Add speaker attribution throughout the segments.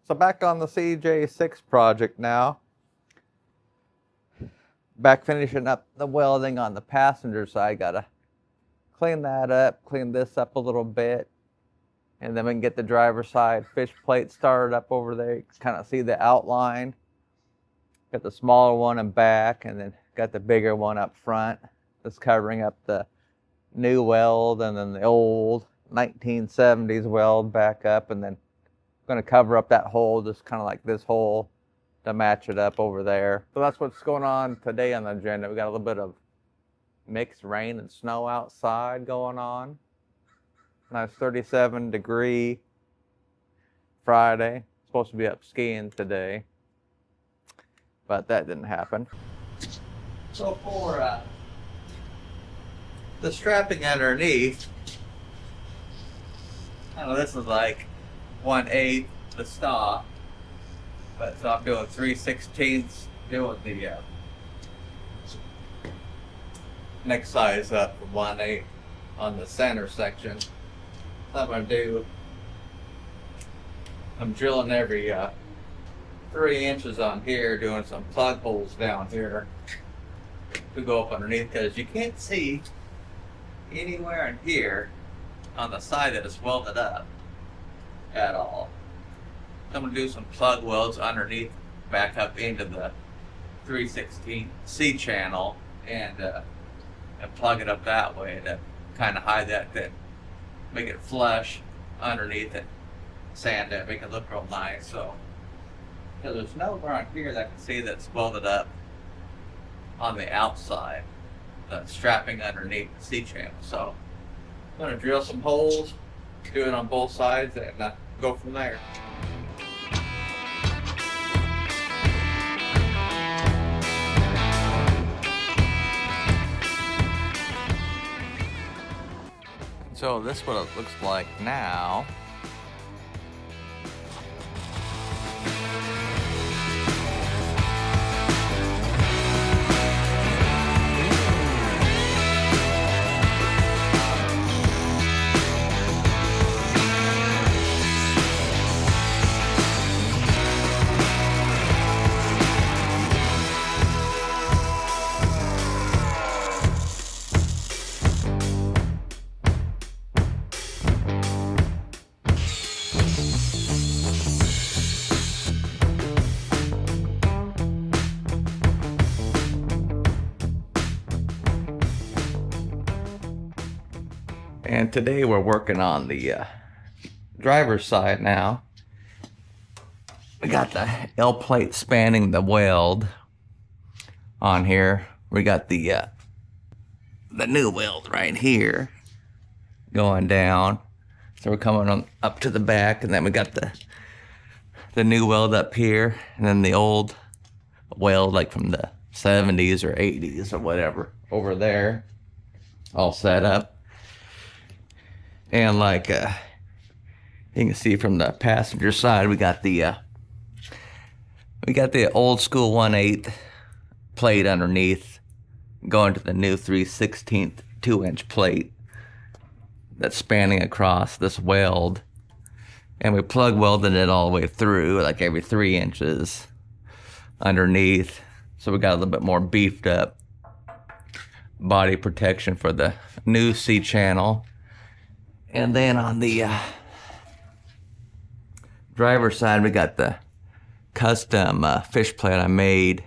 Speaker 1: So back on the CJ6 project now. Back finishing up the welding on the passenger side. Gotta clean that up, clean this up a little bit. And then we can get the driver's side fish plate started up over there. You can kind of see the outline. Got the smaller one in back, and then got the bigger one up front. That's covering up the new weld, and then the old 1970s weld back up, and then I'm going to cover up that hole, just kind of like this hole, to match it up over there. So that's what's going on today on the agenda. We got a little bit of mixed rain and snow outside going on. Nice 37-degree Friday. Supposed to be up skiing today, but that didn't happen. So for the strapping underneath, I don't know, this is like 1/8 the stock, but so I'm doing 3/16 doing the next size up from 1/8 on the center section. So I'm drilling every 3 inches on here, doing some plug holes down here to go up underneath, because you can't see anywhere in here on the side that is welded up at all. I'm going to do some plug welds underneath, back up into the 3/16 C channel, and plug it up that way to kind of hide that, make it flush underneath it, sand it, make it look real nice. So because there's nowhere on here that I can see that's welded up on the outside, the strapping underneath the C channel. So I'm going to drill some holes, do it on both sides, and go from there. So this is what it looks like now. And today we're working on the driver's side now. We got the L plate spanning the weld on here. We got the new weld right here going down. So we're coming on up to the back, and then we got the new weld up here, and then the old weld like from the 70s or 80s or whatever over there, all set up. And like you can see from the passenger side, we got the old school 1/8 plate underneath, going to the new 3/16 2-inch plate that's spanning across this weld, and we plug welded it all the way through, like every 3 inches underneath. So we got a little bit more beefed up body protection for the new C channel. And then on the driver's side, we got the custom fish plate I made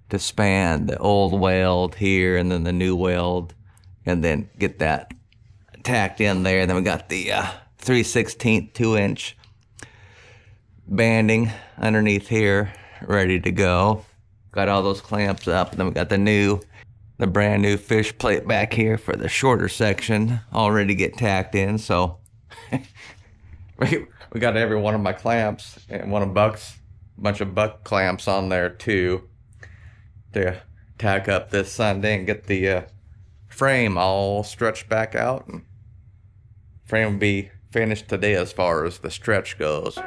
Speaker 1: to span the old weld here and then the new weld, and then get that tacked in there. Then we got the 3/16 2-inch banding underneath here, ready to go. Got all those clamps up, and then we got the brand new fish plate back here for the shorter section, all ready to get tacked in. So we got every one of my clamps and one of Buck's, bunch of Buck clamps on there too, to tack up this Sunday and get the frame all stretched back out. And frame will be finished today as far as the stretch goes.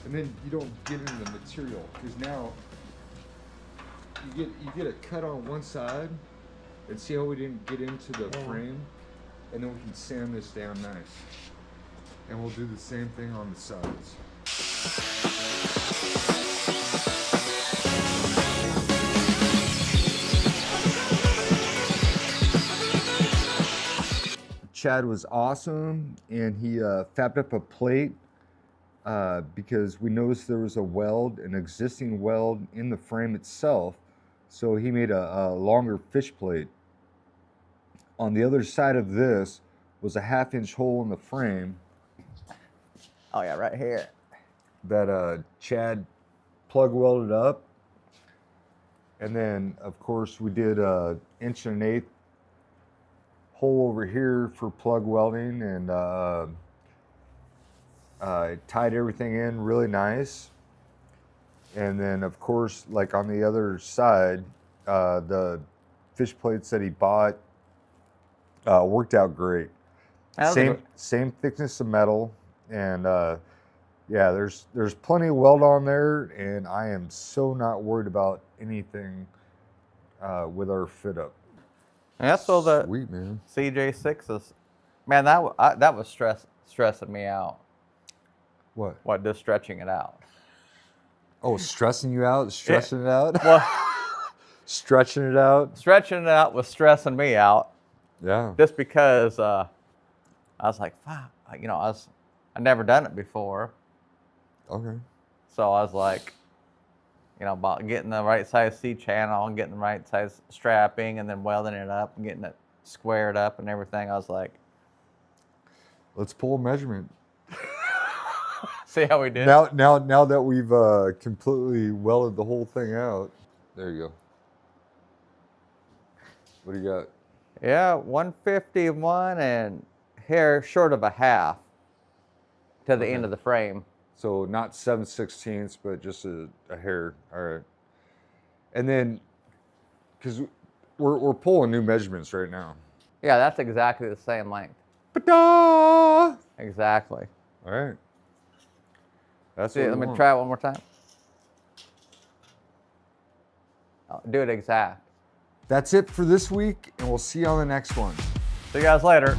Speaker 2: And then you don't get into the material, because now you get a cut on one side, and see how we didn't get into the frame, and then we can sand this down nice. And we'll do the same thing on the sides. Chad was awesome, and he fabbed up a plate because we noticed there was an existing weld in the frame itself. So he made a longer fish plate. On the other side of this was a 1/2-inch hole in the frame.
Speaker 1: Oh yeah, right here.
Speaker 2: That Chad plug welded up. And then, of course, we did a 1.1/8 hole over here for plug welding, and tied everything in really nice. And then, of course, like on the other side, the fish plates that he bought worked out great. Same thickness of metal, and yeah, there's plenty of weld on there, and I am so not worried about anything with our fit up.
Speaker 1: And that's so the
Speaker 2: Sweet, man.
Speaker 1: CJ6 is, man, that was stressing me out. What, just stretching it out.
Speaker 2: Oh, stressing you out? Stressing it out?
Speaker 1: Well,
Speaker 2: stretching it out?
Speaker 1: Stretching it out was stressing me out.
Speaker 2: Yeah.
Speaker 1: Just because I was like, fuck, you know, I'd never done it before.
Speaker 2: Okay.
Speaker 1: So I was like, you know, about getting the right size C-channel and getting the right size strapping and then welding it up and getting it squared up and everything. I was like,
Speaker 2: let's pull a measurement.
Speaker 1: See how we did?
Speaker 2: Now that we've completely welded the whole thing out. There you go. What do you got?
Speaker 1: Yeah, 151 and hair short of a half to the end of the frame.
Speaker 2: So not 7/16, but just a hair. All right. And then, because we're pulling new measurements right now.
Speaker 1: Yeah, that's exactly the same length.
Speaker 2: Ta-da!
Speaker 1: Exactly.
Speaker 2: All right. That's
Speaker 1: See, let me try it one more time. Oh, do it exact.
Speaker 2: That's it for this week, and we'll see you on the next one.
Speaker 1: See you guys later.